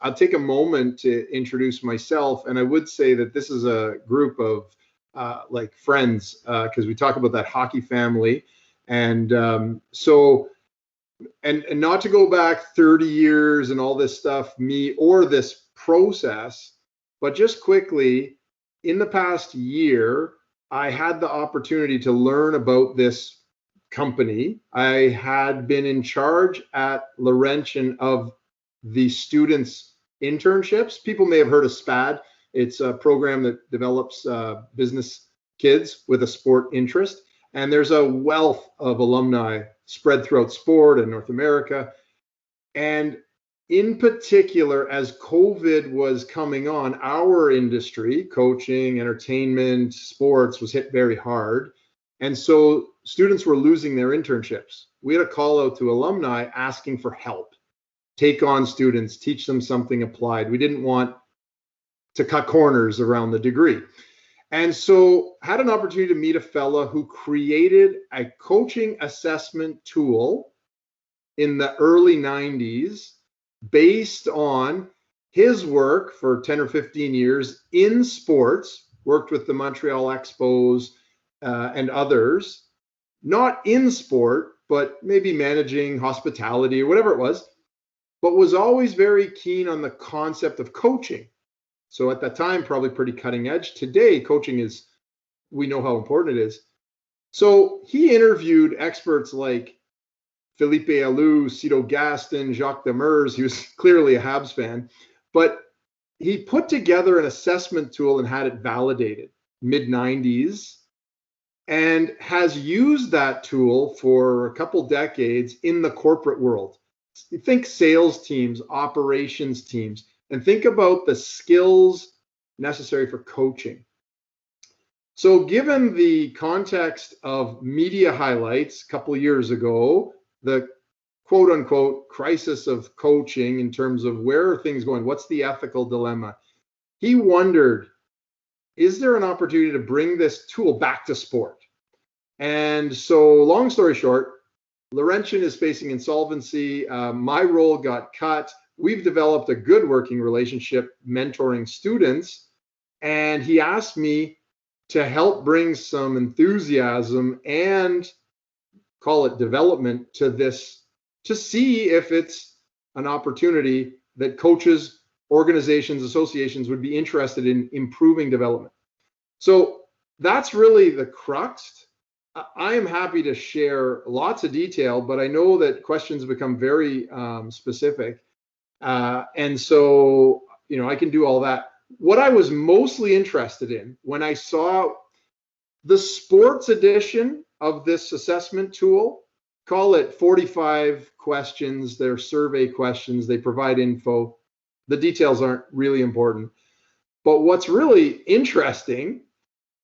I'll take a moment to introduce myself. And I would say that this is a group of like friends, because we talk about that hockey family. And and not to go back 30 years and all this stuff, me or this process, but just quickly, in the past year, I had the opportunity to learn about this company. I had been in charge at Laurentian of the students' internships. People may have heard of SPAD. It's a program that develops business kids with a sport interest. And there's a wealth of alumni spread throughout sport in North America. And in particular, as COVID was coming on, our industry, coaching, entertainment, sports, was hit very hard. And so students were losing their internships. We had a call out to alumni asking for help. Take on students, teach them something applied. We didn't want to cut corners around the degree. And so had an opportunity to meet a fella who created a coaching assessment tool in the early 90s based on his work for 10 or 15 years in sports, worked with the Montreal Expos and others, not in sport, but maybe managing hospitality or whatever it was, but was always very keen on the concept of coaching. So at that time, probably pretty cutting edge. Today, coaching is, we know how important it is. So he interviewed experts like Philippe Alou, Cito Gaston, Jacques Demers. He was clearly a Habs fan, but he put together an assessment tool and had it validated mid-90s and has used that tool for a couple decades in the corporate world. You think sales teams, operations teams, and think about the skills necessary for coaching. So given the context of media highlights a couple of years ago, the quote unquote crisis of coaching in terms of where are things going, what's the ethical dilemma, he wondered, is there an opportunity to bring this tool back to sport? And so long story short, Laurentian is facing insolvency. My role got cut. We've developed a good working relationship mentoring students, and he asked me to help bring some enthusiasm and call it development to this, to see if it's an opportunity that coaches, organizations, associations would be interested in improving development. So that's really the crux. I am happy to share lots of detail, but I know that questions become very specific. And so, I can do all that. What I was mostly interested in when I saw the sports edition of this assessment tool, call it 45 questions, they're survey questions, they provide info. The details aren't really important. But what's really interesting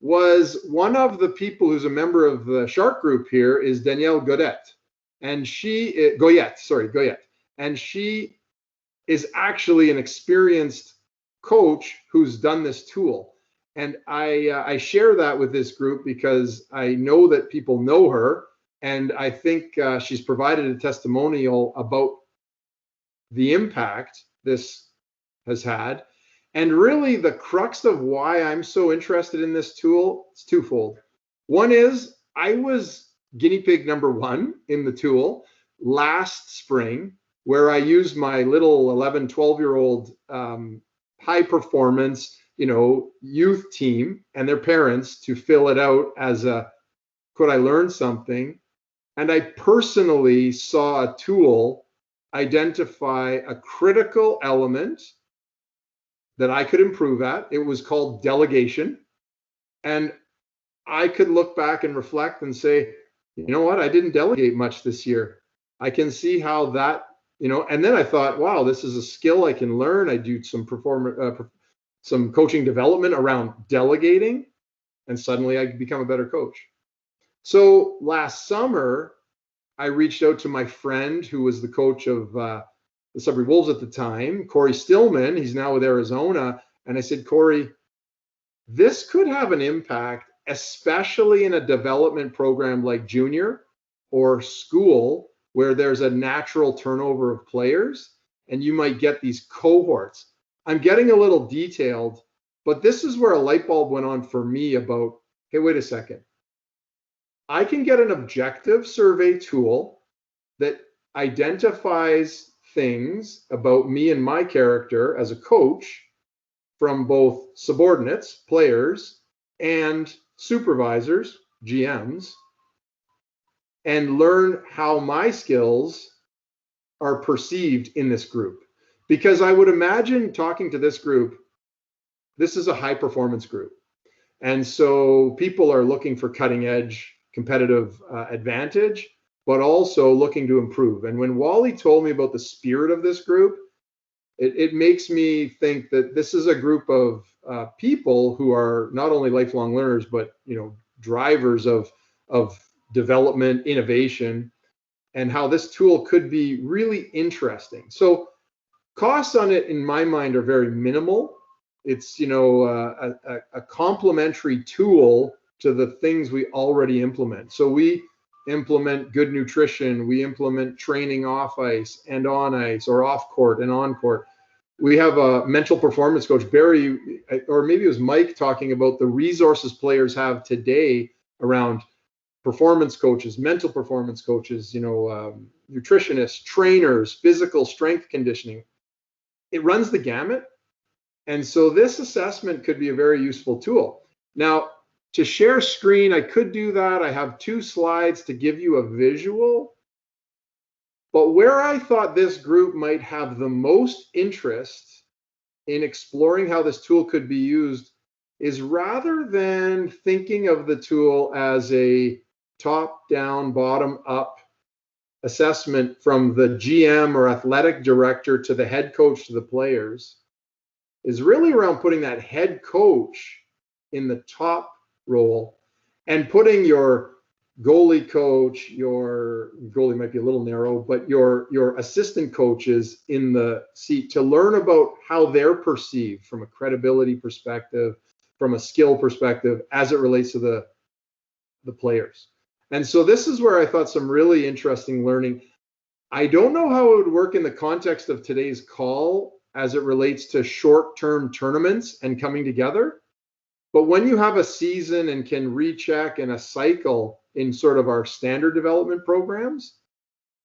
was one of the people who's a member of the Shark group here is Danielle Goyette. And Goyette. And she is actually an experienced coach who's done this tool. And I share that with this group because I know that people know her, and I think she's provided a testimonial about the impact this has had. And really the crux of why I'm so interested in this tool is twofold. One is I was guinea pig number one in the tool last spring, where I used my little 11, 12-year-old high performance, youth team and their parents to fill it out as a, could I learn something? And I personally saw a tool identify a critical element that I could improve at. It was called delegation. And I could look back and reflect and say, you know what? I didn't delegate much this year. I can see how that, and then I thought, wow, this is a skill I can learn. I do some some coaching development around delegating, and suddenly I become a better coach. So last summer, I reached out to my friend who was the coach of the Sudbury Wolves at the time, Corey Stillman. He's now with Arizona. And I said, Corey, this could have an impact, especially in a development program like junior or school, where there's a natural turnover of players. and you might get these cohorts. I'm getting a little detailed, but this is where a light bulb went on for me about, hey, wait a second. I can get an objective survey tool that identifies things about me and my character as a coach from both subordinates, players, and supervisors, GMs, and learn how my skills are perceived in this group. Because I would imagine talking to this group, this is a high performance group. And so people are looking for cutting edge competitive advantage, but also looking to improve. And when Wally told me about the spirit of this group, it makes me think that this is a group of people who are not only lifelong learners, but drivers of development, innovation, and how this tool could be really interesting. So costs on it, in my mind, are very minimal. It's a complementary tool to the things we already implement. So we implement good nutrition, we implement training off ice and on ice, or off court and on court. We have a mental performance coach, Barry, or maybe it was Mike, talking about the resources players have today around performance coaches, mental performance coaches, nutritionists, trainers, physical strength conditioning. It runs the gamut. And so this assessment could be a very useful tool. Now, to share screen, I could do that. I have 2 slides to give you a visual. But where I thought this group might have the most interest in exploring how this tool could be used is, rather than thinking of the tool as a top-down, bottom-up assessment from the GM or athletic director to the head coach to the players, is really around putting that head coach in the top role and putting your goalie coach, your goalie might be a little narrow, but your assistant coaches in the seat to learn about how they're perceived from a credibility perspective, from a skill perspective, as it relates to the players. And so this is where I thought some really interesting learning. I don't know how it would work in the context of today's call as it relates to short-term tournaments and coming together. But when you have a season and can recheck in a cycle in sort of our standard development programs,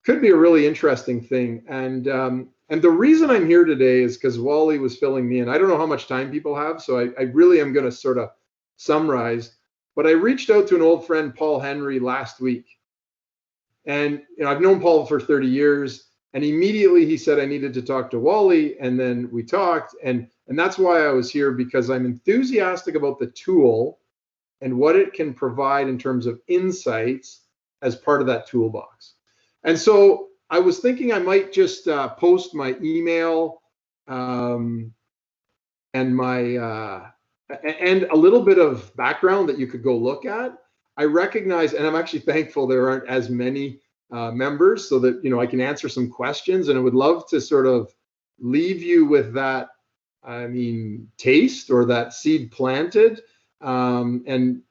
could be a really interesting thing. And the reason I'm here today is because Wally was filling me in. I don't know how much time people have, so I really am going to sort of summarize. But I reached out to an old friend, Paul Henry, last week. And I've known Paul for 30 years. And immediately he said I needed to talk to Wally. And then we talked. And that's why I was here, because I'm enthusiastic about the tool and what it can provide in terms of insights as part of that toolbox. And so I was thinking I might just post my email and my and a little bit of background that you could go look at. I recognize, and I'm actually thankful there aren't as many members, so that I can answer some questions. And I would love to sort of leave you with that, taste, or that seed planted, and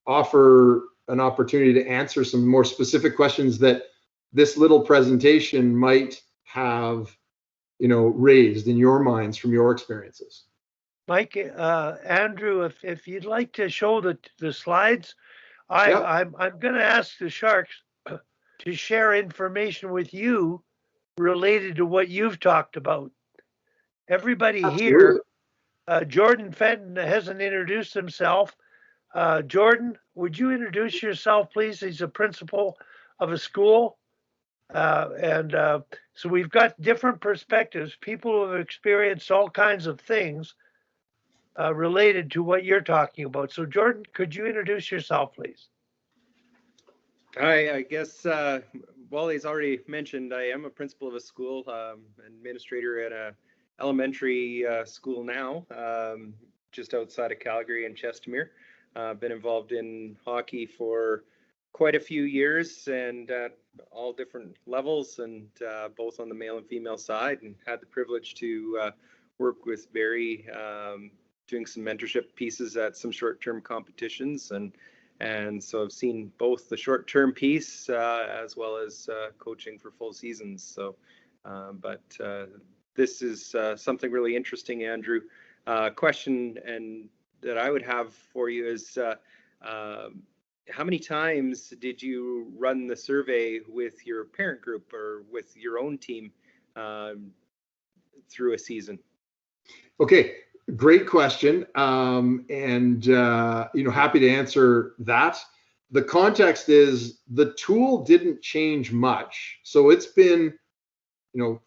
offer an opportunity to answer some more specific questions that this little presentation might have raised in your minds from your experiences. Mike, Andrew, if you'd like to show the slides, I'm going to ask the Sharks to share information with you related to what you've talked about. Everybody Absolutely. Here, Jordan Fenton hasn't introduced himself. Jordan, would you introduce yourself, please? He's a principal of a school. So we've got different perspectives, people who have experienced all kinds of things related to what you're talking about. So Jordan, could you introduce yourself, please? Hi, I guess Wally's already mentioned I am a principal of a school, administrator at a elementary school now, just outside of Calgary in Chestermere. Been involved in hockey for quite a few years, and at all different levels, and both on the male and female side, and had the privilege to work with Barry, doing some mentorship pieces at some short-term competitions, and so I've seen both the short-term piece as well as coaching for full seasons. So But this is something really interesting, Andrew. Question and that I would have for you is, how many times did you run the survey with your parent group or with your own team through a season? Okay, great question. Happy to answer that. The context is the tool didn't change much. So it's been,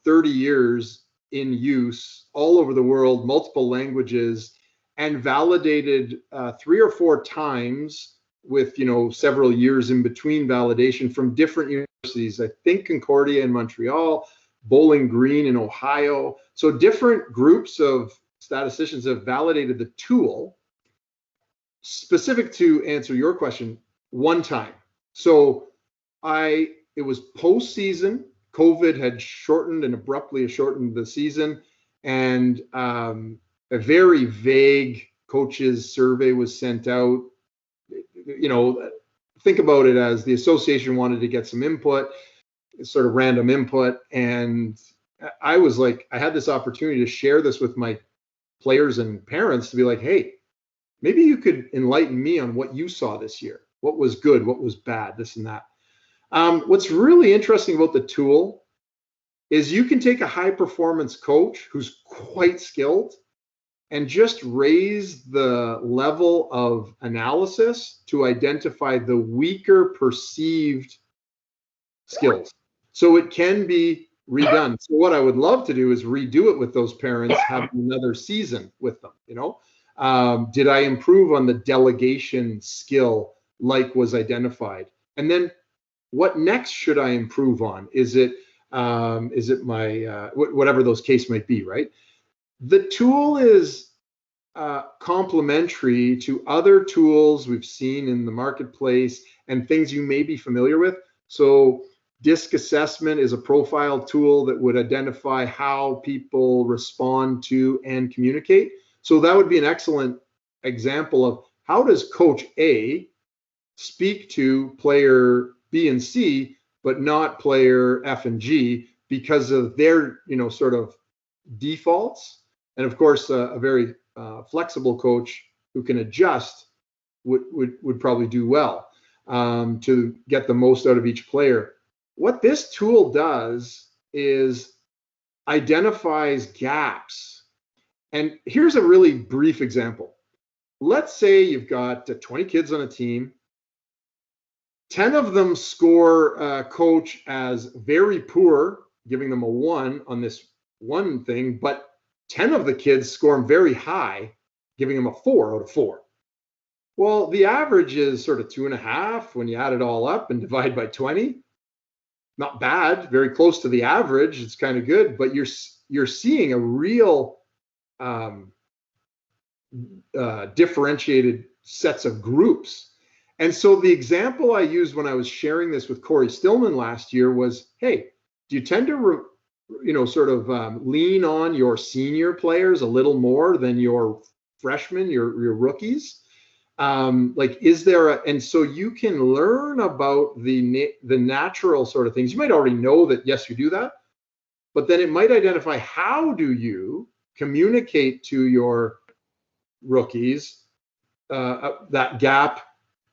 30 years in use all over the world, multiple languages, and validated 3 or 4 times with, several years in between validation from different universities. I think Concordia in Montreal, Bowling Green in Ohio. So different groups of statisticians have validated the tool. Specific to answer your question, one time. So it was postseason. COVID had abruptly shortened the season, and a very vague coaches survey was sent out. Think about it as the association wanted to get some input, sort of random input, and I was like, I had this opportunity to share this with my players and parents to be like, hey, maybe you could enlighten me on what you saw this year. What was good? What was bad? This and that. What's really interesting about the tool is you can take a high performance coach who's quite skilled and just raise the level of analysis to identify the weaker perceived skills. So it can be redone. So what I would love to do is redo it with those parents, have another season with them, Did I improve on the delegation skill like was identified? And then what next should I improve on? Is it my, whatever those case might be, right? The tool is complementary to other tools we've seen in the marketplace and things you may be familiar with. So DISC assessment is a profile tool that would identify how people respond to and communicate. So that would be an excellent example of how does coach A speak to player B and C, but not player F and G because of their, sort of defaults. And of course, a very flexible coach who can adjust would probably do well to get the most out of each player. What this tool does is identifies gaps. And here's a really brief example. Let's say you've got 20 kids on a team. 10 of them score coach as very poor, giving them a 1 on this one thing, but 10 of the kids score them very high, giving them a 4 out of 4. Well, the average is sort of 2.5 when you add it all up and divide by 20. Not bad, very close to the average. It's kind of good, but you're seeing a real differentiated sets of groups. And so the example I used when I was sharing this with Corey Stillman last year was, hey, do you tend to lean on your senior players a little more than your freshmen, your rookies? Is there and so you can learn about the natural sort of things. You might already know that, yes, you do that, but then it might identify how do you communicate to your rookies that gap,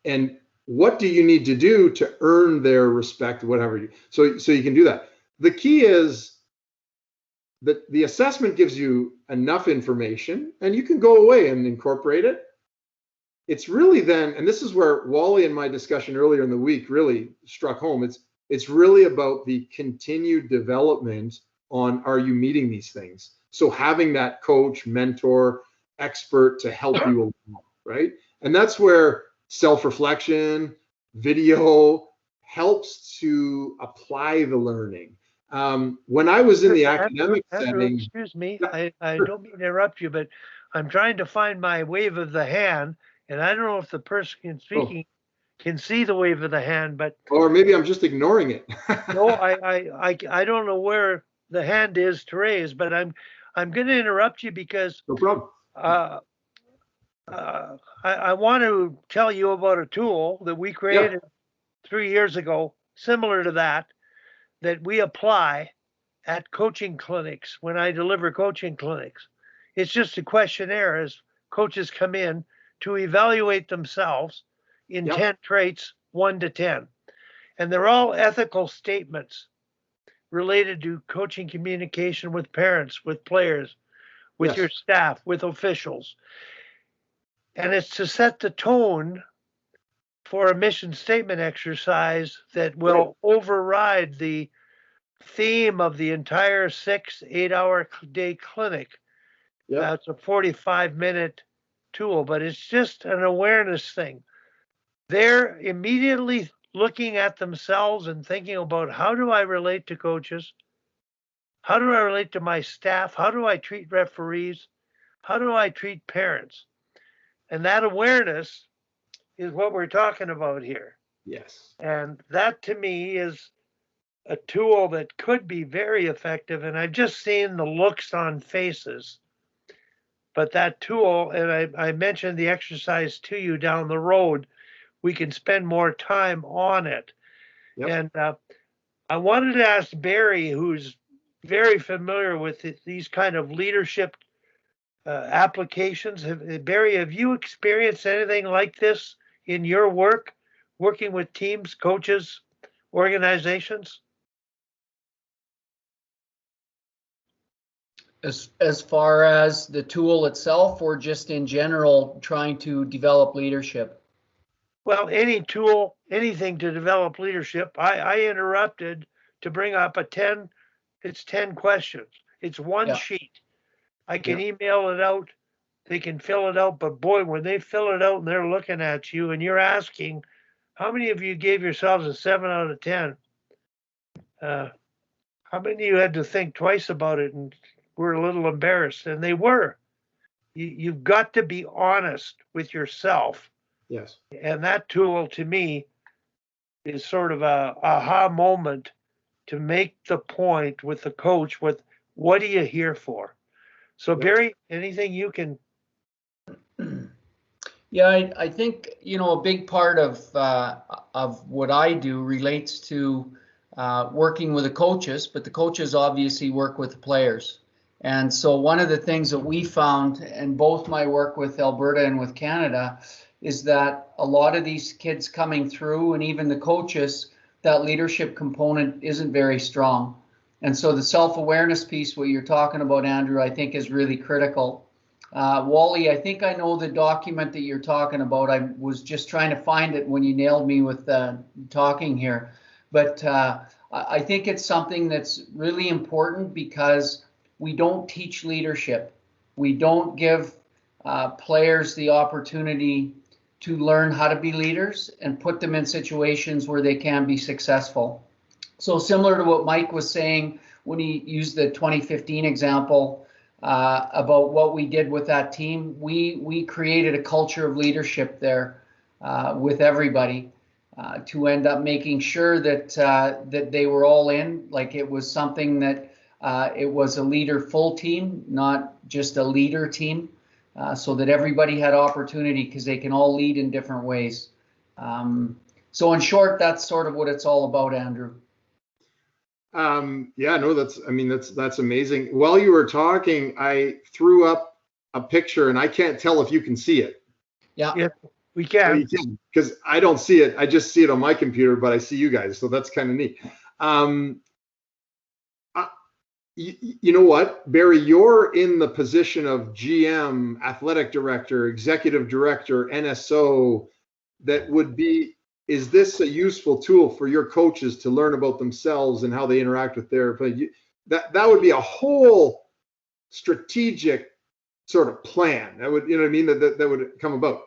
and what do you need to do to earn their respect, whatever. So you can do that. The key is that the assessment gives you enough information and you can go away and incorporate it. It's really then, and this is where Wally and my discussion earlier in the week really struck home. It's really about the continued development on, are you meeting these things? So having that coach, mentor, expert to help you along, right? And that's where self-reflection, video helps to apply the learning. When I was in the academic setting, excuse me, I don't mean to interrupt you, but I'm trying to find my wave of the hand, and I don't know if the person speaking can see the wave of the hand, but or maybe I'm just ignoring it. No, I don't know where the hand is to raise, but I'm going to interrupt you because no problem. I want to tell you about a tool that we created 3 years ago, similar to that we apply at coaching clinics when I deliver coaching clinics. It's just a questionnaire as coaches come in to evaluate themselves in 10 traits, 1 to 10. And they're all ethical statements related to coaching communication with parents, with players, with your staff, with officials. And it's to set the tone for a mission statement exercise that will override the theme of the entire 6-8 hour day clinic. It's a 45-minute tool, but it's just an awareness thing. They're immediately looking at themselves and thinking about, how do I relate to coaches? How do I relate to my staff? How do I treat referees? How do I treat parents? And that awareness is what we're talking about here. Yes. And that to me is a tool that could be very effective. And I've just seen the looks on faces. But that tool, and I mentioned the exercise to you down the road, we can spend more time on it. And I wanted to ask Barry, who's very familiar with these kind of leadership applications. Barry, have you experienced anything like this in your work, working with teams, coaches, organizations? As far as the tool itself, or just in general trying to develop leadership? Well, any tool, anything to develop leadership. I interrupted to bring up it's 10 questions. It's one sheet. I can email it out. They can fill it out. But boy, when they fill it out and they're looking at you and you're asking, how many of you gave yourselves a 7 out of 10? How many of you had to think twice about it and were a little embarrassed? And they were. You've got to be honest with yourself. Yes. And that tool to me is sort of a aha moment to make the point with the coach with, what are you here for? So Barry, anything you can? Yeah, I think, a big part of what I do relates to working with the coaches, but the coaches obviously work with the players. And so one of the things that we found in both my work with Alberta and with Canada is that a lot of these kids coming through, and even the coaches, that leadership component isn't very strong. And so the self-awareness piece, what you're talking about, Andrew, I think is really critical. Wally, I think I know the document that you're talking about. I was just trying to find it when you nailed me with talking here. But I think it's something that's really important because we don't teach leadership. We don't give players the opportunity to learn how to be leaders and put them in situations where they can be successful. So similar to what Mike was saying when he used the 2015 example about what we did with that team, we created a culture of leadership there with everybody to end up making sure that that they were all in, like it was something that it was a leader full team, not just a leader team, so that everybody had opportunity because they can all lead in different ways. So in short, that's sort of what it's all about, Andrew. That's amazing. While you were talking, I threw up a picture and I can't tell if you can see it. Yeah, we can. Because I don't see it. I just see it on my computer, but I see you guys. So that's kind of neat. You know what, Barry, you're in the position of GM, athletic director, executive director, NSO. Is this a useful tool for your coaches to learn about themselves and how they interact with their play? That would be a whole strategic sort of plan. That would, that would come about.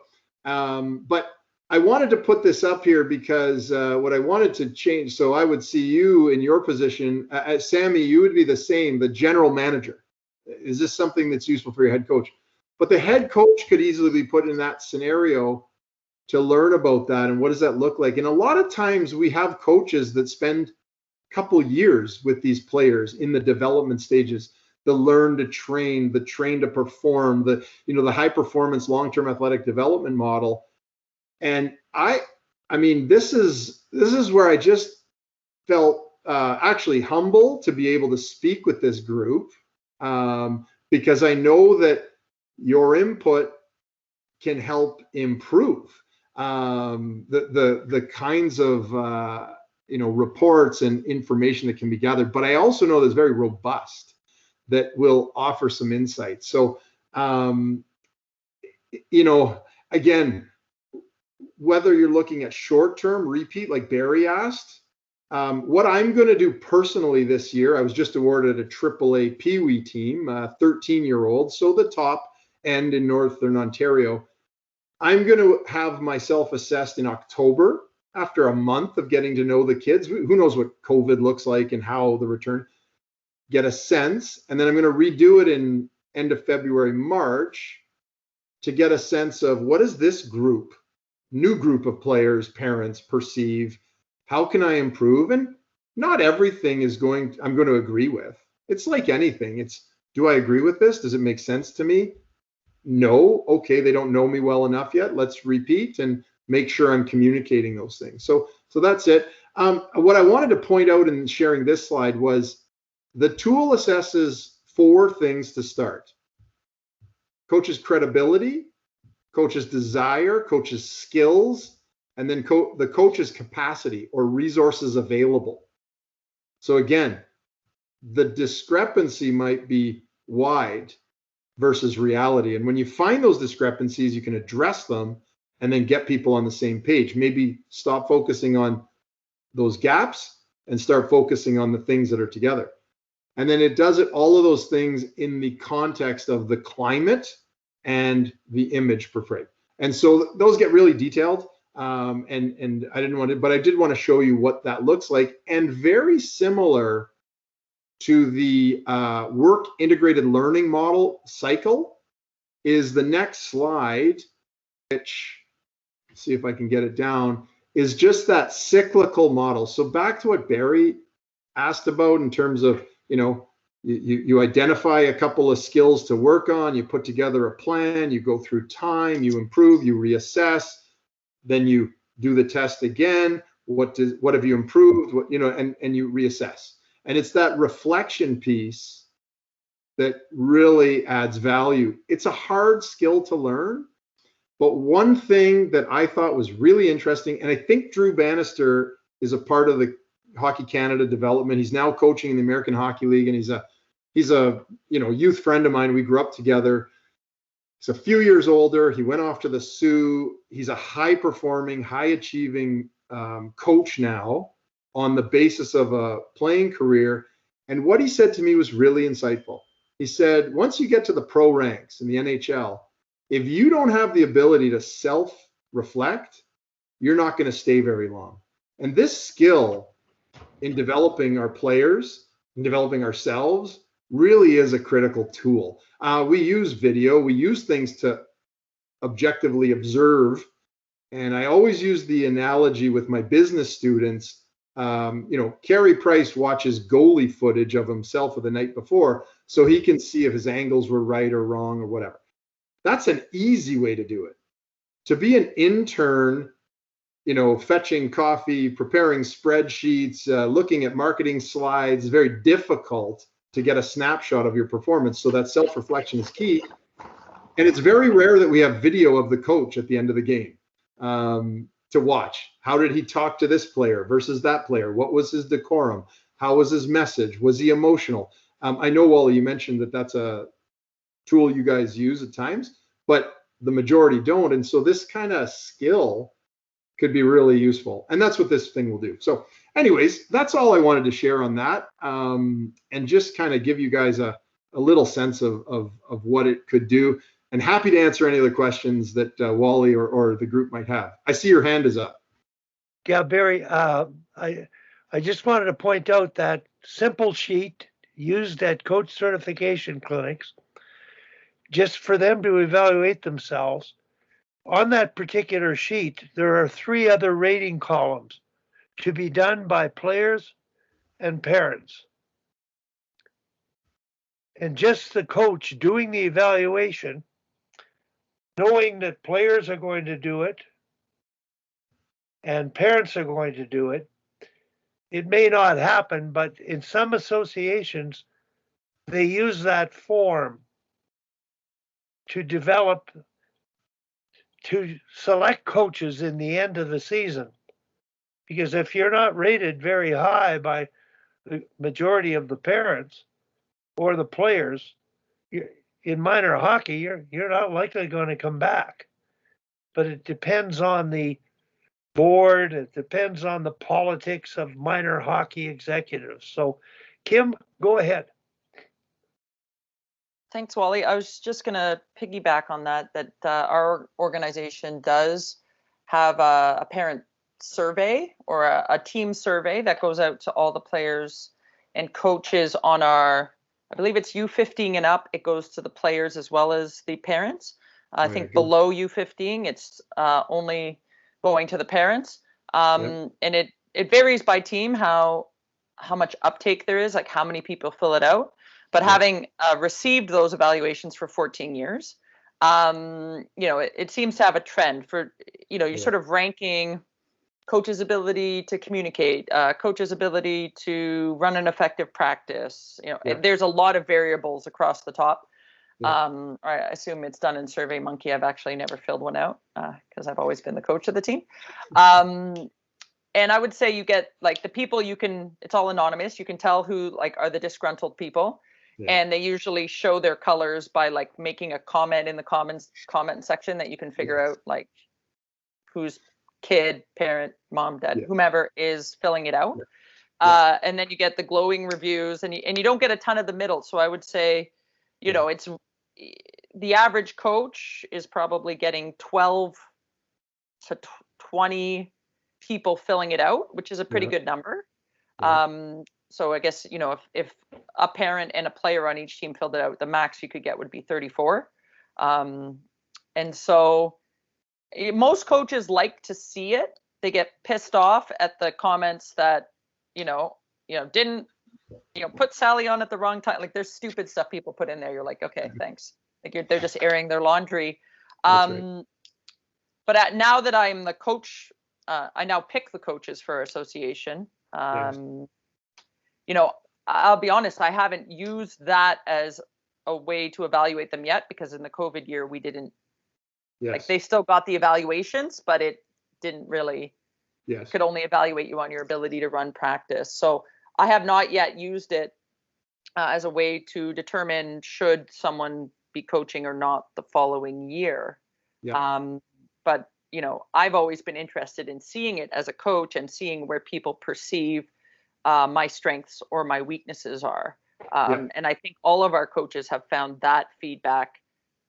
But I wanted to put this up here because what I wanted to change, so I would see you in your position, Sammy, you would be the same, the general manager. Is this something that's useful for your head coach? But the head coach could easily be put in that scenario to learn about that and what does that look like. And a lot of times we have coaches that spend a couple years with these players in the development stages, the learn to train, the train to perform, the high performance long-term athletic development model. And I mean, this is where I just felt actually humble to be able to speak with this group, because I know that your input can help improve the kinds of reports and information that can be gathered. But I also know that's very robust, that will offer some insight. So again, whether you're looking at short-term repeat, like Barry asked, what I'm going to do personally this year, I was just awarded a AAA Pee Wee team, 13-year-old, so the top end in Northern Ontario. I'm going to have myself assessed in October after a month of getting to know the kids. Who knows what COVID looks like and how the return, get a sense. And then I'm going to redo it in end of February, March, to get a sense of what does this group, new group of players, parents perceive? How can I improve? And not everything I'm going to agree with. It's like anything. It's, do I agree with this? Does it make sense to me? No. Okay, they don't know me well enough yet. Let's repeat and make sure I'm communicating those things. So that's it. What I wanted to point out in sharing this slide was the tool assesses 4 things to start: coach's credibility, coach's desire, coach's skills, and then the coach's capacity or resources available. So again, the discrepancy might be wide versus reality. And when you find those discrepancies, you can address them and then get people on the same page. Maybe stop focusing on those gaps and start focusing on the things that are together. And then it does all of those things in the context of the climate and the image portrayed. And so those get really detailed. And I didn't want to, but I did want to show you what that looks like. And very similar to the work integrated learning model cycle is the next slide, which, see if I can get it down, is just that cyclical model. So back to what Barry asked about in terms of, you identify a couple of skills to work on, you put together a plan, you go through time, you improve, you reassess, then you do the test again. What have you improved? And you reassess. And it's that reflection piece that really adds value. It's a hard skill to learn, but one thing that I thought was really interesting, and I think Drew Bannister is a part of the Hockey Canada development. He's now coaching in the American Hockey League, and he's a youth friend of mine. We grew up together. He's a few years older. He went off to the Sioux. He's a high-performing, high-achieving coach now on the basis of a playing career. And what he said to me was really insightful. He said, once you get to the pro ranks in the NHL, if you don't have the ability to self-reflect, you're not going to stay very long. And this skill in developing our players and developing ourselves really is a critical tool. We use video, we use things to objectively observe. And I always use the analogy with my business students. Carey Price watches goalie footage of himself of the night before so he can see if his angles were right or wrong or whatever. That's an easy way to do it. To be an intern, fetching coffee, preparing spreadsheets, looking at marketing slides, very difficult to get a snapshot of your performance. So that self-reflection is key. And it's very rare that we have video of the coach at the end of the game to watch. How did he talk to this player versus that player? What was his decorum? How was his message? Was he emotional? I know, Wally, you mentioned that that's a tool you guys use at times, but the majority don't. And so this kind of skill could be really useful. And that's what this thing will do. So anyways, that's all I wanted to share on that. And just kind of give you guys a little sense of what it could do. And happy to answer any other questions that Wally or the group might have. I see your hand is up. Yeah, Barry, I just wanted to point out that simple sheet used at coach certification clinics, just for them to evaluate themselves. On that particular sheet, there are 3 other rating columns to be done by players and parents. And just the coach doing the evaluation, knowing that players are going to do it and parents are going to do it, it may not happen, but in some associations, they use that form to select coaches in the end of the season. Because if you're not rated very high by the majority of the parents or the players, in minor hockey, you're not likely going to come back. But it depends on the board. It depends on the politics of minor hockey executives. So, Kim, go ahead. Thanks, Wally. I was just going to piggyback on that our organization does have a parent survey or a team survey that goes out to all the players and coaches on our, I believe it's U15 and up. It goes to the players as well as the parents. I think below U15, it's only going to the parents. And it varies by team how much uptake there is, like how many people fill it out. But having received those evaluations for 14 years, it seems to have a trend for, you're sort of ranking coach's ability to communicate, coach's ability to run an effective practice. There's a lot of variables across the top. I assume it's done in SurveyMonkey. I've actually never filled one out because I've always been the coach of the team. And I would say you get like the people it's all anonymous. You can tell who like are the disgruntled people. Yeah. And they usually show their colors by like making a comment in the comment section that you can figure out like whose kid, parent, mom, dad, whomever is filling it out. And then you get the glowing reviews and you don't get a ton of the middle. So I would say, it's the average coach is probably getting 12 to 20 people filling it out, which is a pretty good number. So I guess, if a parent and a player on each team filled it out, the max you could get would be 34. And so most coaches like to see it. They get pissed off at the comments that, didn't, put Sally on at the wrong time. Like there's stupid stuff people put in there. You're like, okay, thanks. Like they're just airing their laundry. But now that I'm the coach, I now pick the coaches for our association. I'll be honest, I haven't used that as a way to evaluate them yet because in the COVID year we didn't. Like they still got the evaluations, but it didn't really. Could only evaluate you on your ability to run practice. So I have not yet used it as a way to determine should someone be coaching or not the following year. But I've always been interested in seeing it as a coach and seeing where people perceive my strengths or my weaknesses are. And I think all of our coaches have found that feedback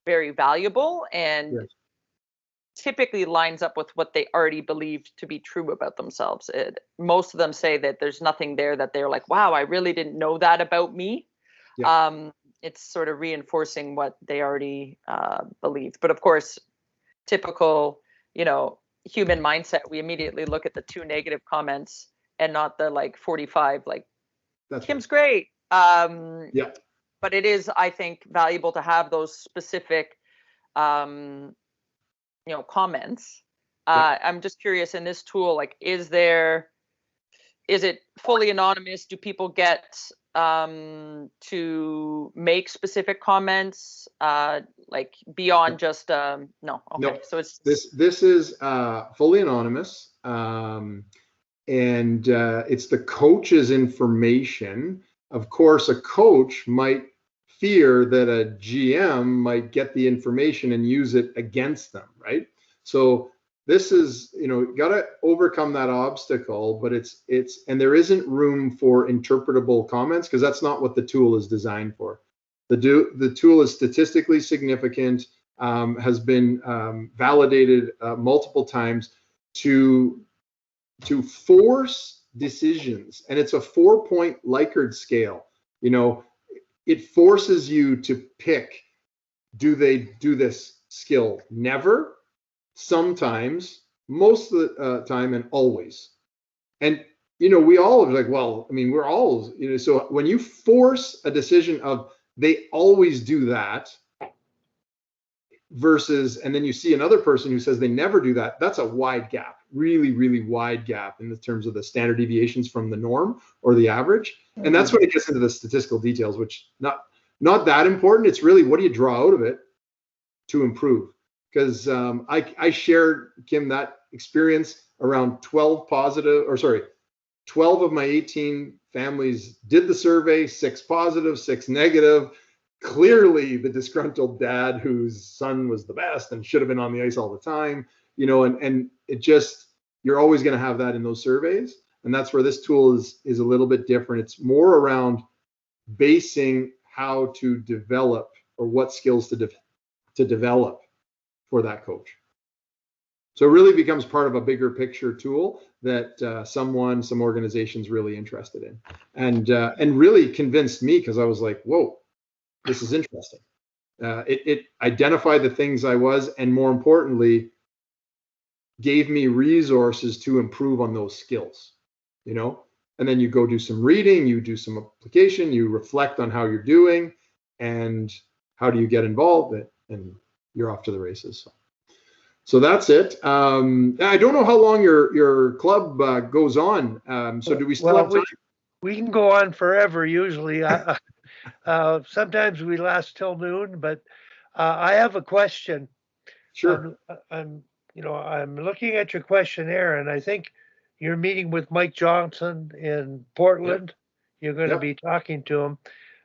very valuable and typically lines up with what they already believed to be true about themselves. Most of them say that there's nothing there that they're like, wow, I really didn't know that about me. It's sort of reinforcing what they already believed. But of course, typical, human mindset, we immediately look at the 2 negative comments and not the like 45, like Kim's great. But it is, I think, valuable to have those specific, comments. I'm just curious in this tool, like, is it fully anonymous? Do people get to make specific comments, like beyond just no? Okay. No. So it's this is fully anonymous, and it's the coach's information. Of course, a coach might fear that a GM might get the information and use it against them, right? So this is, got to overcome that obstacle, but and there isn't room for interpretable comments because that's not what the tool is designed for. The tool is statistically significant, has been validated multiple times to force decisions, and it's a 4-point Likert scale. It forces you to pick, do they do this skill? Never, sometimes, most of the time, and always. And, we all are like, well, I mean, we're all, so when you force a decision of they always do that, versus, and then you see another person who says they never do that. That's a wide gap, really, really wide gap in the terms of the standard deviations from the norm or the average. And that's when it gets into the statistical details, which not that important. It's really, what do you draw out of it to improve? Because I shared, Kim, that experience around 12 of my 18 families did the survey, 6 positive, 6 negative. Clearly the disgruntled dad whose son was the best and should have been on the ice all the time, and it just, you're always going to have that in those surveys. And that's where this tool is a little bit different. It's more around basing how to develop, or what skills to develop for that coach. So it really becomes part of a bigger picture tool that some organization's really interested in, and really convinced me, because I was like, whoa, this is interesting. It identified the things I was, and more importantly, gave me resources to improve on those skills, and then you go do some reading, you do some application, you reflect on how you're doing, and how do you get involved, and you're off to the races. So that's it. I don't know how long your club goes on. So do we still have time? We can go on forever usually. Sometimes we last till noon, but I have a question. Sure. I'm looking at your questionnaire, and I think you're meeting with Mike Johnson in Portland. Yep. You're going to be talking to him.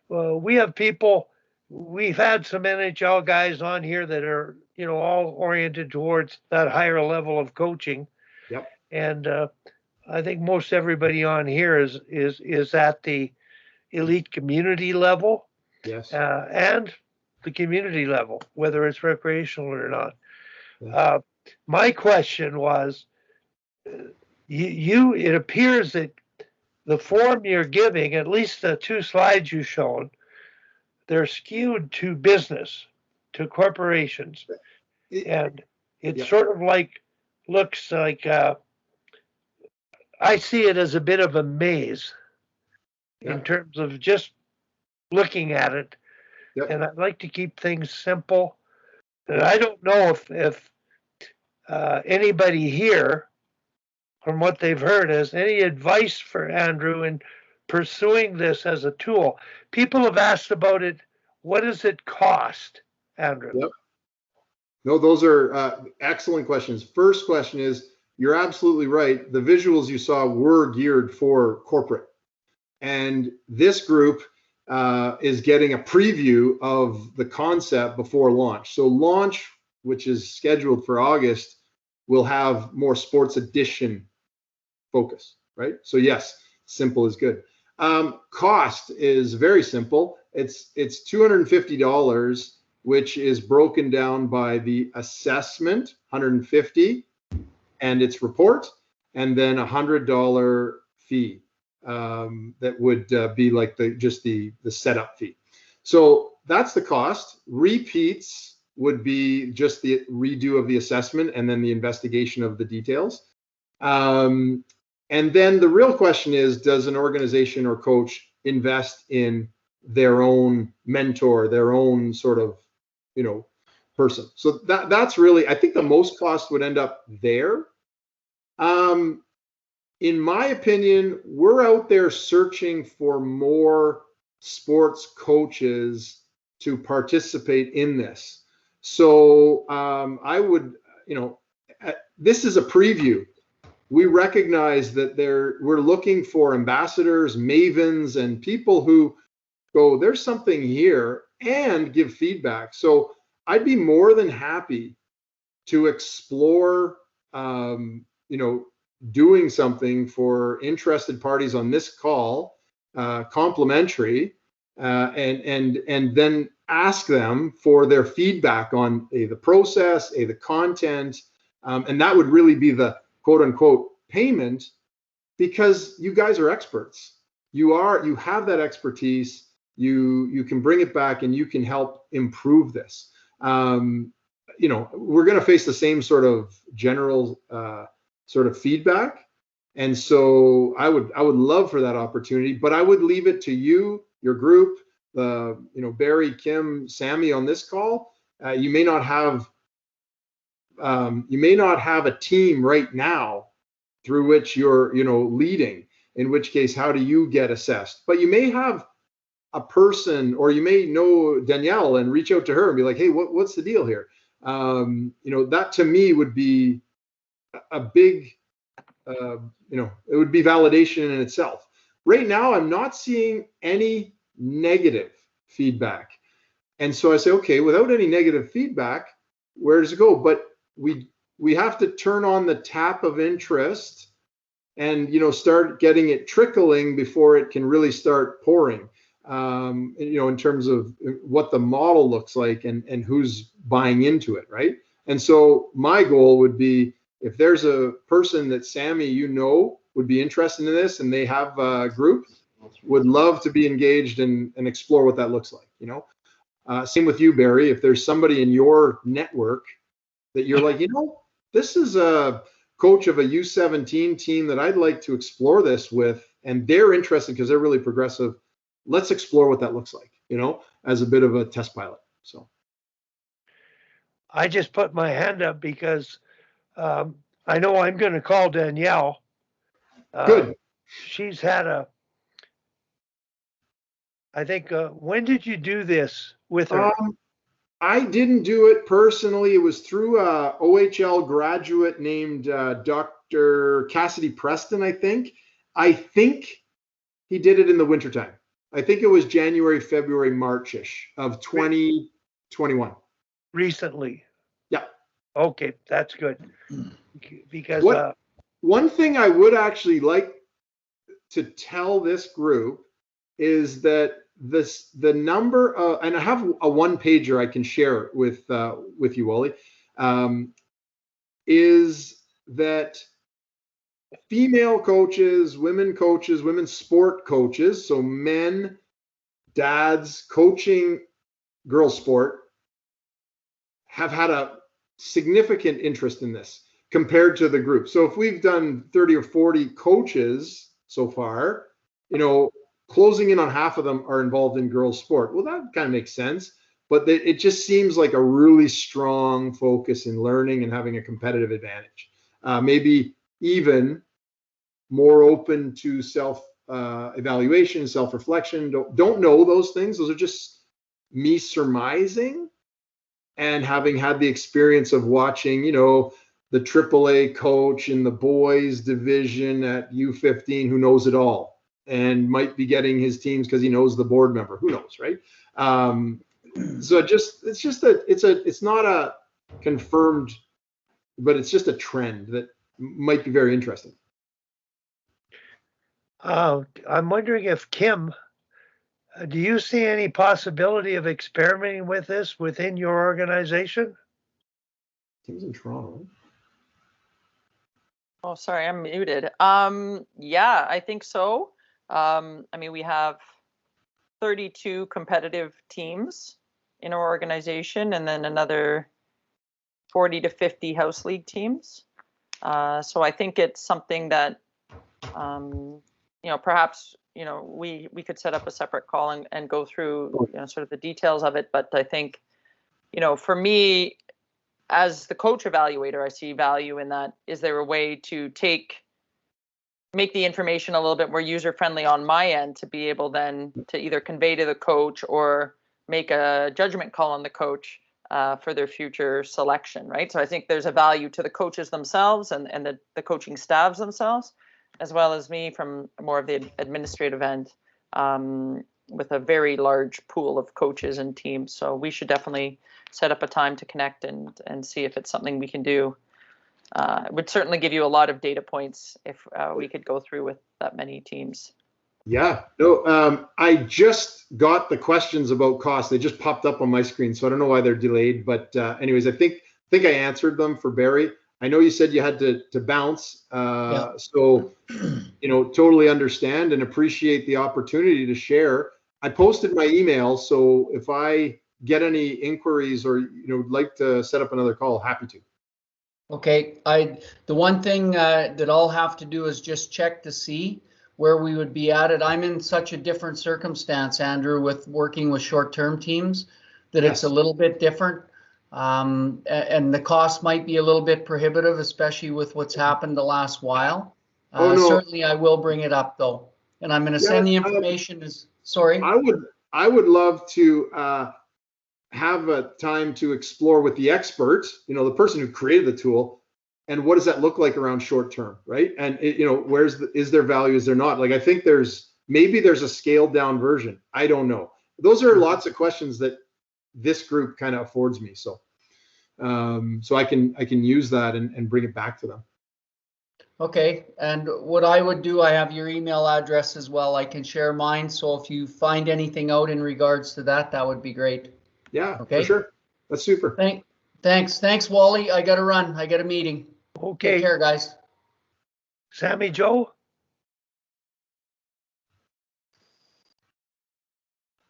Well, we have people. We've had some NHL guys on here that are, all oriented towards that higher level of coaching. Yep. And I think most everybody on here is at the elite community level. Yes. And the community level, whether it's recreational or not. Yes. My question was, it appears that the form you're giving, at least the 2 slides you've shown, they're skewed to business, to corporations. And it sort of looks like, I see it as a bit of a maze in terms of just looking at it. Yep. And I'd like to keep things simple. And I don't know if anybody here, from what they've heard, has any advice for Andrew in pursuing this as a tool. People have asked about it. What does it cost, Andrew? Yep. No, those are excellent questions. First question is, you're absolutely right. The visuals you saw were geared for corporate. And this group is getting a preview of the concept before launch. So launch, which is scheduled for August, will have more sports edition focus, right? So yes, simple is good. Cost is very simple. It's $250, which is broken down by the assessment, $150, and its report, and then $100 fee that would be like the setup fee. So that's the cost. Repeats would be just the redo of the assessment and then the investigation of the details. And then the real question is, does an organization or coach invest in their own mentor, their own sort of, person? So that's really, I think the most cost would end up there. In my opinion, we're out there searching for more sports coaches to participate in this. So I would, this is a preview. We recognize that we're looking for ambassadors, mavens, and people who go, there's something here, and give feedback. So I'd be more than happy to explore, doing something for interested parties on this call, complimentary, and then ask them for their feedback on the process, the content, and that would really be the quote unquote payment, because you guys are experts. You have that expertise. You can bring it back and you can help improve this. We're going to face the same sort of general sort of feedback. And so I would love for that opportunity, but I would leave it to you, your group, Barry, Kim, Sammy on this call, You may not have a team right now through which you're, leading, in which case, how do you get assessed? But you may have a person, or you may know Danielle and reach out to her and be like, hey, what's the deal here? That to me would be a big, it would be validation in itself. Right now, I'm not seeing any negative feedback. And so I say, okay, without any negative feedback, where does it go? But we have to turn on the tap of interest and, start getting it trickling before it can really start pouring, in terms of what the model looks like and who's buying into it, right? And so my goal would be, if there's a person that Sammy, would be interested in this and they have a group, would love to be engaged and explore what that looks like, Same with you, Barry. If there's somebody in your network that you're like, this is a coach of a U17 team that I'd like to explore this with, and they're interested because they're really progressive, let's explore what that looks like, as a bit of a test pilot. So I just put my hand up because I know I'm going to call Danielle. Good. She's had I think, when did you do this with her? I didn't do it personally. It was through a OHL graduate named Dr. Cassidy Preston, I think. I think he did it in the wintertime. I think it was January, February, March-ish of 2021. Recently? Yeah. Okay, that's good. Because one thing I would actually like to tell this group is that the number of, and I have a one pager I can share with you, Wally, is that female coaches, women sport coaches, so men, dads coaching girls sport, have had a significant interest in this compared to the group. So if we've done 30 or 40 coaches so far, closing in on half of them are involved in girls sport. Well, that kind of makes sense, but it just seems like a really strong focus in learning and having a competitive advantage. Maybe even more open to self-evaluation, self-reflection. Don't know those things. Those are just me surmising and having had the experience of watching, the AAA coach in the boys division at U15 who knows it all and might be getting his teams because he knows the board member. Who knows, right? So it's not a confirmed, but it's just a trend that might be very interesting. I'm wondering if Kim, do you see any possibility of experimenting with this within your organization? Kim's in Toronto. Oh, sorry, I'm muted. Yeah, I think so. We have 32 competitive teams in our organization, and then another 40 to 50 house league teams. So I think it's something that, perhaps, we could set up a separate call and go through, sort of the details of it. But I think, for me, as the coach evaluator, I see value in that. Is there a way to make the information a little bit more user-friendly on my end to be able then to either convey to the coach or make a judgment call on the coach for their future selection, right? So I think there's a value to the coaches themselves and the coaching staffs themselves, as well as me from more of the administrative end, with a very large pool of coaches and teams. So we should definitely set up a time to connect and see if it's something we can do. It would certainly give you a lot of data points if we could go through with that many teams. Yeah, no, I just got the questions about cost. They just popped up on my screen, so I don't know why they're delayed. But anyways, I think I answered them for Barry. I know you said you had to bounce, yeah. So totally understand and appreciate the opportunity to share. I posted my email, so if I get any inquiries or like to set up another call, happy to. Okay, the one thing that I'll have to do is just check to see where we would be at it. I'm in such a different circumstance, Andrew, with working with short-term teams that It's a little bit different. And the cost might be a little bit prohibitive, especially with what's happened the last while. Oh, no. Certainly, I will bring it up though, and I'm going to send the information. Sorry. I would love to have a time to explore with the expert, the person who created the tool, and what does that look like around short term, right? And is there value, is there not? Like, I think maybe there's a scaled down version. I don't know. Those are lots of questions that this group kind of affords me. So I can use that and bring it back to them. Okay, and what I would do, I have your email address as well. I can share mine. So if you find anything out in regards to that, that would be great. Yeah, okay, for sure. That's super. Thanks, Wally. I got to run. I got a meeting. Okay. Take care, guys. Sammy Joe?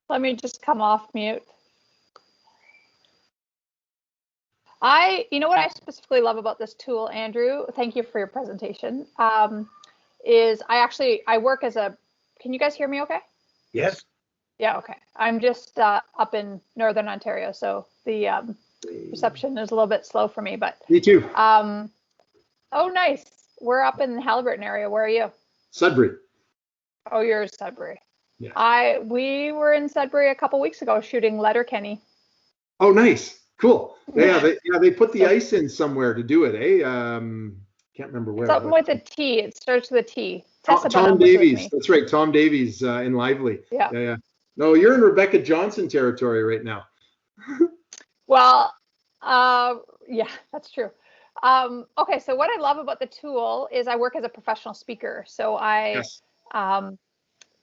Let me just come off mute. You know what I specifically love about this tool, Andrew, thank you for your presentation, is I work as can you guys hear me okay? Yes. Yeah, okay. I'm just up in Northern Ontario, so the reception is a little bit slow for me, but. Me too. Oh, nice. We're up in the Haliburton area. Where are you? Sudbury. Oh, you're Sudbury. Yeah. We were in Sudbury a couple weeks ago shooting Letterkenny. Oh, nice. Cool. Yeah, they put the ice in somewhere to do it, eh? Can't remember where. Something with a T. It starts with a T. Tom Davies. That's right. Tom Davies in Lively. Yeah. No, you're in Rebecca Johnson territory right now. Well, yeah, that's true. Okay, so what I love about the tool is I work as a professional speaker. So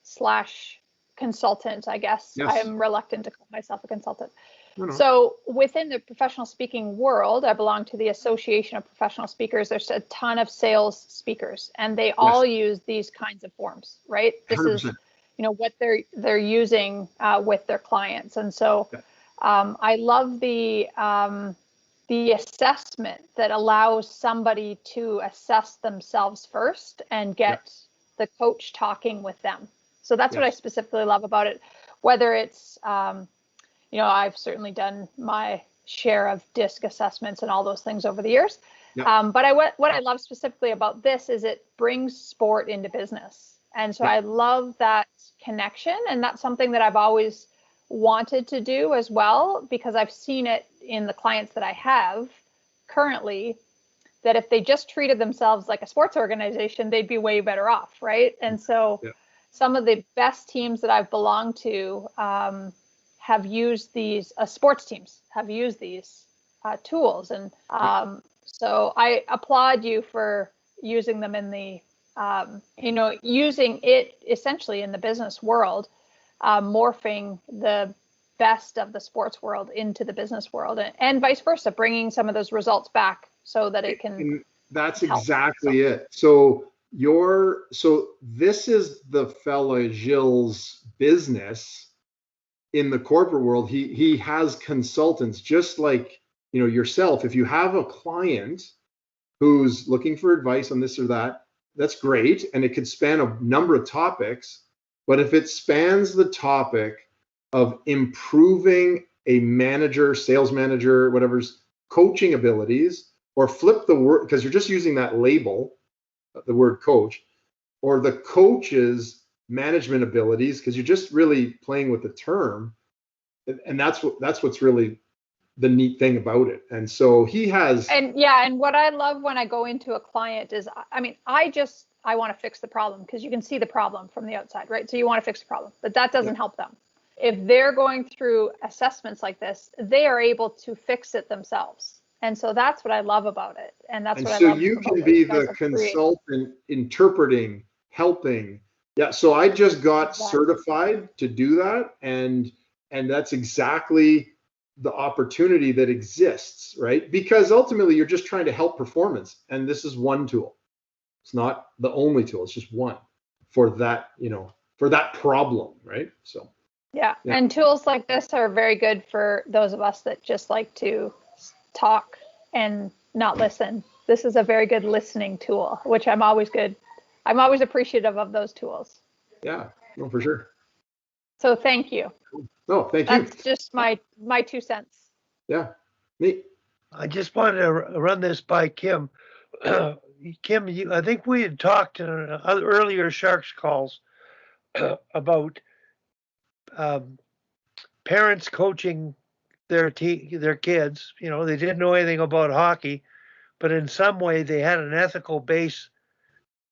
slash consultant, I guess. Yes. I'm reluctant to call myself a consultant. No. So within the professional speaking world, I belong to the Association of Professional Speakers. There's a ton of sales speakers, and they all use these kinds of forms, right? This 100%. Is, what they're using with their clients. And so I love the assessment that allows somebody to assess themselves first and get the coach talking with them. So that's what I specifically love about it, whether it's, I've certainly done my share of DISC assessments and all those things over the years. But what I love specifically about this is it brings sport into business. And so I love that connection. And that's something that I've always wanted to do as well, because I've seen it in the clients that I have currently, that if they just treated themselves like a sports organization, they'd be way better off, right? And so some of the best teams that I've belonged to have used these, sports teams have used these tools. And so I applaud you for using them in the, using it essentially in the business world, morphing the best of the sports world into the business world, and vice versa, bringing some of those results back so that it can. And that's exactly it. So this is the fella Gilles' business in the corporate world. He has consultants just like yourself. If you have a client who's looking for advice on this or that, that's great, and it could span a number of topics. But if it spans the topic of improving a manager, sales manager, whatever's coaching abilities, or flip the word, because you're just using that label, the word coach, or the coach's management abilities, because you're just really playing with the term, and that's what's really the neat thing about it. And so he has. And what I love when I go into a client is, I want to fix the problem, because you can see the problem from the outside, right? So you want to fix the problem, but that doesn't help them. If they're going through assessments like this, they are able to fix it themselves. And so that's what I love about it. And that's what I love. So you can be the consultant, interpreting, helping. Yeah. So I just got certified to do that. And that's exactly the opportunity that exists, right? Because ultimately you're just trying to help performance. And this is one tool. It's not the only tool. It's just one for that, for that problem, right? So. Yeah. And tools like this are very good for those of us that just like to talk and not listen. This is a very good listening tool, which I'm always appreciative of those tools. Yeah, no, for sure. So thank you. No, thank you. That's just my 2 cents. Yeah. Me. I just wanted to run this by Kim. Kim, I think we had talked in earlier Sharks calls about parents coaching their kids. You know, they didn't know anything about hockey, but in some way they had an ethical base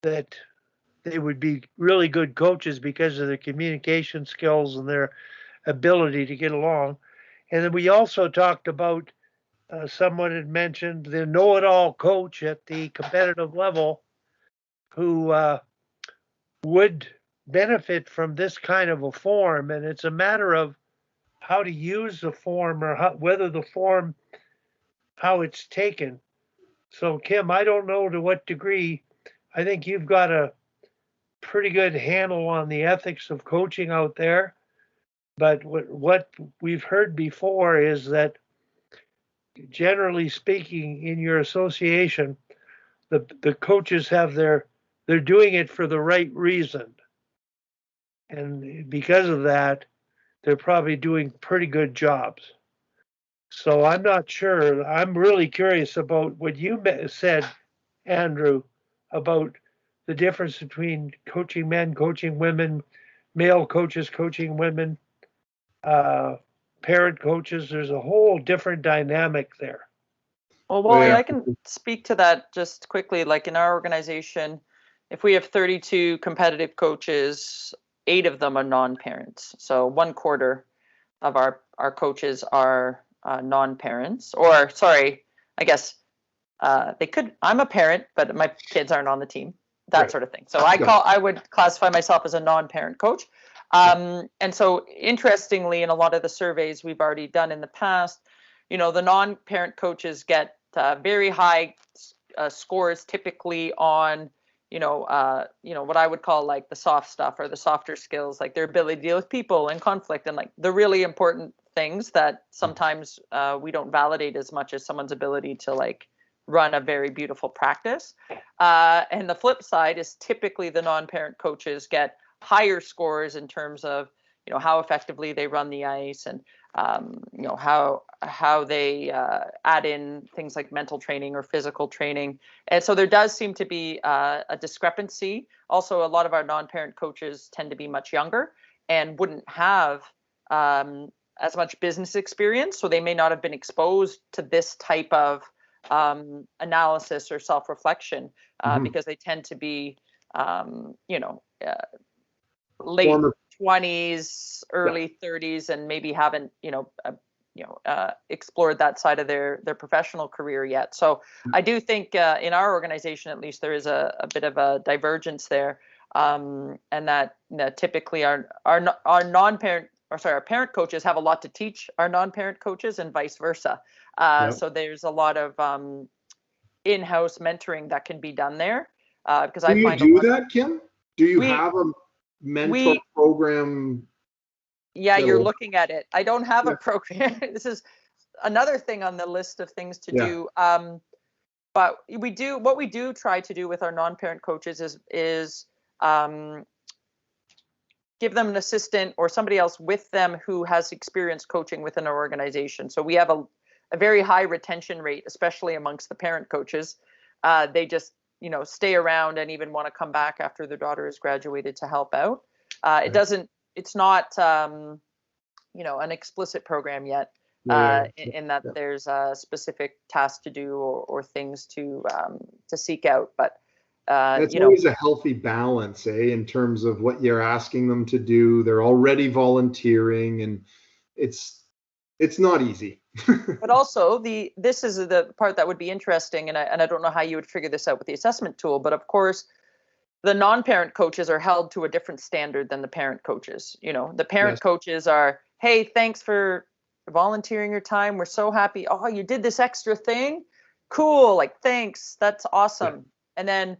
that they would be really good coaches because of their communication skills and their ability to get along. And then we also talked about someone had mentioned the know-it-all coach at the competitive level who would benefit from this kind of a form. And it's a matter of how to use the form or whether the form, how it's taken. So, Kim, I don't know to what degree. I think you've got a pretty good handle on the ethics of coaching out there. But what we've heard before is that, generally speaking, in your association, the coaches have they're doing it for the right reason. And because of that, they're probably doing pretty good jobs. So I'm not sure. I'm really curious about what you said, Andrew, about the difference between coaching men, coaching women, male coaches coaching women, parent coaches. There's a whole different dynamic there. Well, Wally, I can speak to that just quickly. Like in our organization, if we have 32 competitive coaches, 8 of them are non-parents. So 1/4 of our coaches are non-parents, or sorry, I guess they could. I'm a parent, but my kids aren't on the team. That sort of thing. So I would classify myself as a non-parent coach. And so interestingly, in a lot of the surveys we've already done in the past, you know, the non-parent coaches get very high scores typically on, you know, what I would call like the soft stuff or the softer skills, like their ability to deal with people and conflict and like the really important things that sometimes we don't validate as much as someone's ability to like run a very beautiful practice. And the flip side is typically the non-parent coaches get higher scores in terms of, you know, how effectively they run the ice and, you know, how they add in things like mental training or physical training. And so there does seem to be a discrepancy. Also, a lot of our non-parent coaches tend to be much younger and wouldn't have as much business experience. So they may not have been exposed to this type of analysis or self-reflection because they tend to be, you know, late 20s, early 30s, and maybe haven't, explored that side of their professional career yet. So I do think in our organization, at least, there is a bit of a divergence there, and that typically our non-parent, or sorry, our parent coaches have a lot to teach our non-parent coaches, and vice versa. So there's a lot of in-house mentoring that can be done there. Because I find do that, Kim? Do you have a mentor program? Yeah, you're looking at it. I don't have a program. This is another thing on the list of things to do. But what we do try to do with our non-parent coaches is give them an assistant or somebody else with them who has experience coaching within our organization. So we have a very high retention rate, especially amongst the parent coaches. They just, you know, stay around and even want to come back after their daughter has graduated to help out. It's not, you know, an explicit program yet in that there's a specific task to do or things to seek out. But it's always a healthy balance, in terms of what you're asking them to do. They're already volunteering, and it's not easy. But also this is the part that would be interesting, and I don't know how you would figure this out with the assessment tool, but of course the non-parent coaches are held to a different standard than the parent coaches. You know, the parent coaches are, hey, thanks for volunteering your time. We're so happy. Oh, you did this extra thing. Cool. Like, thanks. That's awesome. And then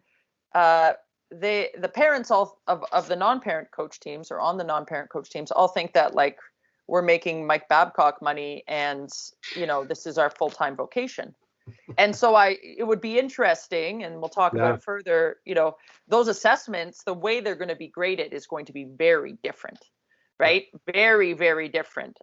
the parents all of the non-parent coach teams or on the non-parent coach teams all think that like we're making Mike Babcock money and, you know, this is our full-time vocation. And so it would be interesting, and we'll talk about it further, you know, those assessments, the way they're going to be graded is going to be very different, right? Very, very different,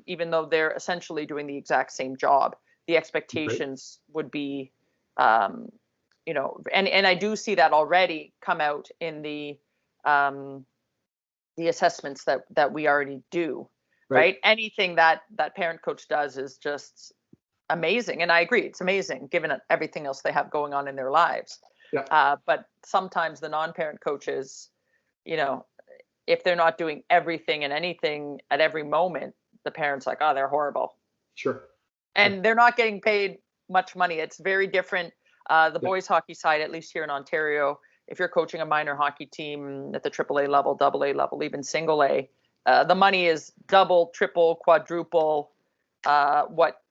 even though they're essentially doing the exact same job. the expectations would be, you know, and I do see that already come out in the assessments that we already do, right? Anything that parent coach does is just amazing. And I agree, it's amazing given everything else they have going on in their lives. Yeah. But sometimes the non-parent coaches, you know, if they're not doing everything and anything at every moment, the parent's like, oh, they're horrible. Sure. And they're not getting paid much money. It's very different. The boys hockey side, at least here in Ontario, if you're coaching a minor hockey team at the AAA level, AA level, even single A, the money is double, triple, quadruple what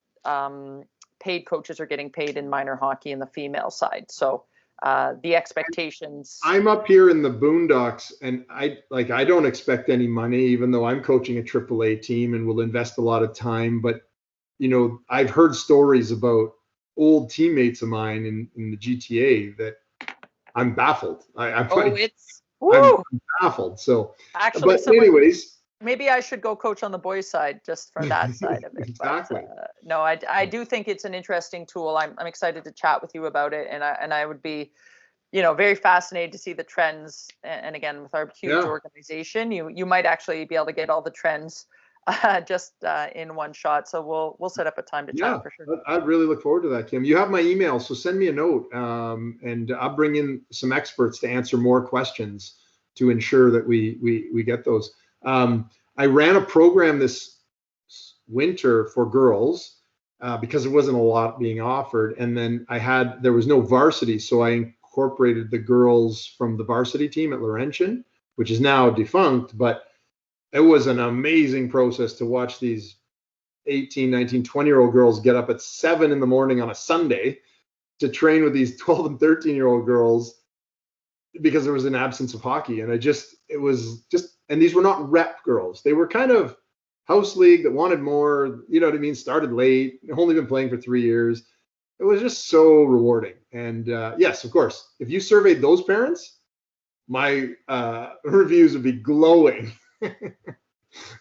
paid coaches are getting paid in minor hockey in the female side. So the expectations. I'm up here in the boondocks, and I don't expect any money, even though I'm coaching a AAA team and will invest a lot of time. But you know, I've heard stories about old teammates of mine in the GTA that I'm baffled. I'm baffled. So, actually, but anyways, maybe I should go coach on the boys' side just for that side of it. Exactly. But, no, I do think it's an interesting tool. I'm excited to chat with you about it, and I would be, you know, very fascinated to see the trends. And again, with our huge organization, you might actually be able to get all the trends just in one shot. So we'll set up a time to chat for sure. I really look forward to that, Kim. You have my email, so send me a note, and I'll bring in some experts to answer more questions to ensure that we get those. I ran a program this winter for girls because there wasn't a lot being offered, and then there was no varsity, so I incorporated the girls from the varsity team at Laurentian, which is now defunct, but it was an amazing process to watch these 18, 19, 20-year-old girls get up at 7 a.m. on a Sunday to train with these 12 and 13-year-old girls because there was an absence of hockey. And and these were not rep girls. They were kind of house league that wanted more, you know what I mean? Started late, only been playing for 3 years. It was just so rewarding. And yes, of course, if you surveyed those parents, my reviews would be glowing.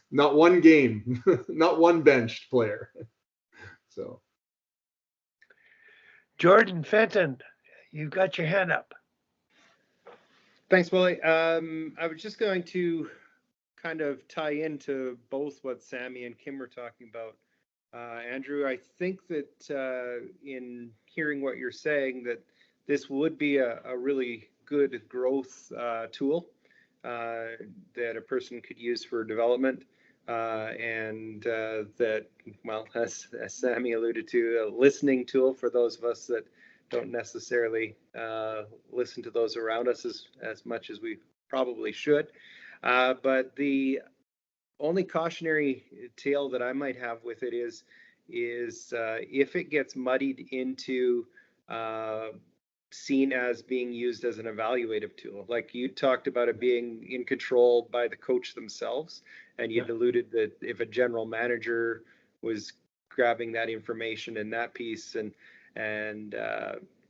Not one game, not one benched player. So, Jordan Fenton, you've got your hand up. Thanks, Willie. I was just going to kind of tie into both what Sammy and Kim were talking about. Andrew, I think that in hearing what you're saying, that this would be a really good growth tool that a person could use for development, and that, well, as Sammy alluded to, a listening tool for those of us that don't necessarily listen to those around us as much as we probably should. But the only cautionary tale that I might have with it is if it gets muddied into seen as being used as an evaluative tool. Like you talked about it being in control by the coach themselves, and you'd alluded that if a general manager was grabbing that information in that piece, and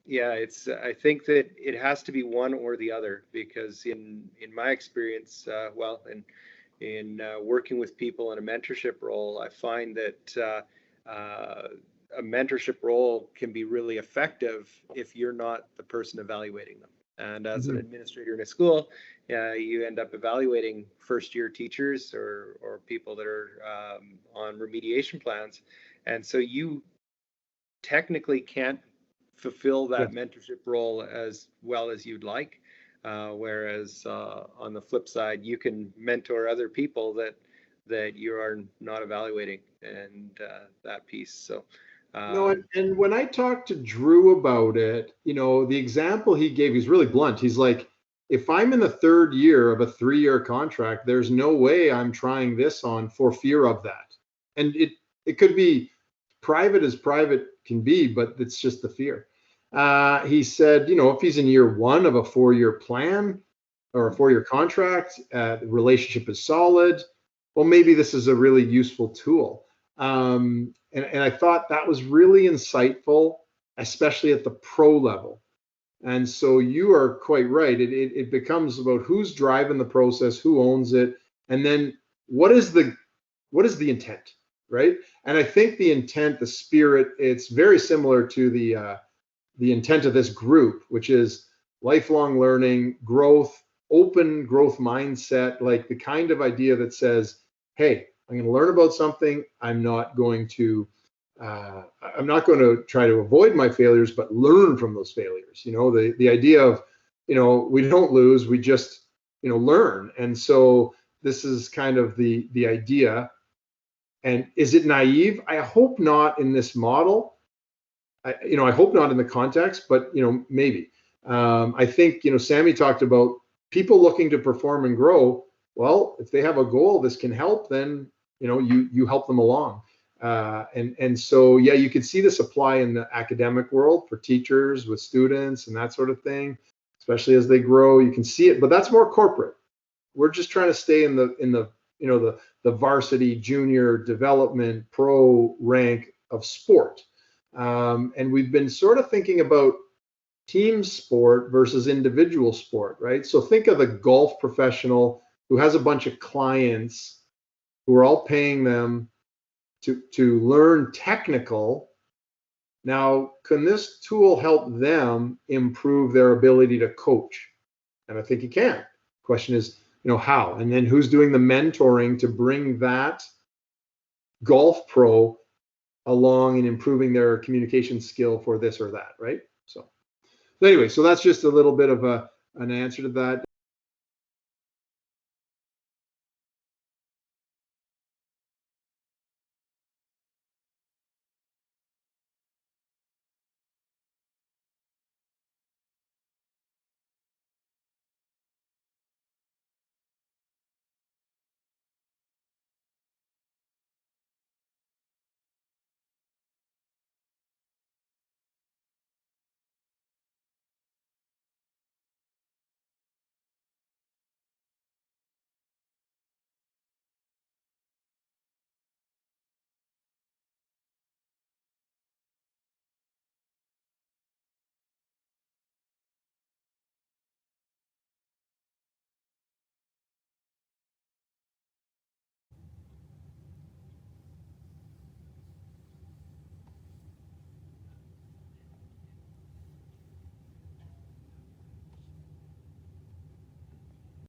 it's I think that it has to be one or the other, because in my experience, in working with people in a mentorship role, I find that a mentorship role can be really effective if you're not the person evaluating them. And as an administrator in a school, you end up evaluating first-year teachers or people that are on remediation plans. And so you technically can't fulfill that mentorship role as well as you'd like. Whereas on the flip side, you can mentor other people that you are not evaluating, and that piece. So no, and when I talked to Drew about it, you know, the example he gave, he's really blunt. He's like, if I'm in the third year of a 3-year contract, there's no way I'm trying this on for fear of that. And it could be private as private can be, but it's just the fear. He said, you know, if he's in year 1 of a 4-year plan or a 4-year contract, the relationship is solid, well, maybe this is a really useful tool. And I thought that was really insightful, especially at the pro level. And so you are quite right. It becomes about who's driving the process, who owns it, and then what is the intent, right? And I think the intent, the spirit, it's very similar to the intent of this group, which is lifelong learning, growth, open growth mindset, like the kind of idea that says, hey, I'm going to learn about something. I'm not going to try to avoid my failures, but learn from those failures. You know, the idea of, you know, we don't lose, we just, you know, learn. And so this is kind of the idea. And is it naive? I hope not in this model. I hope not in the context, but, you know, maybe. I think, you know, Sammy talked about people looking to perform and grow. Well, if they have a goal, this can help, then, you know, you help them along. And so, yeah, you could see this apply in the academic world for teachers with students and that sort of thing, especially as they grow. You can see it, but that's more corporate. We're just trying to stay in the you know, the varsity junior development pro rank of sport. And we've been sort of thinking about team sport versus individual sport, right? So think of the golf professional who has a bunch of clients who are all paying them to learn technical. Now, can this tool help them improve their ability to coach? And I think it can. Question is, you know, how? And then who's doing the mentoring to bring that golf pro along in improving their communication skill for this or that, right? So anyway, so that's just a little bit of an answer to that.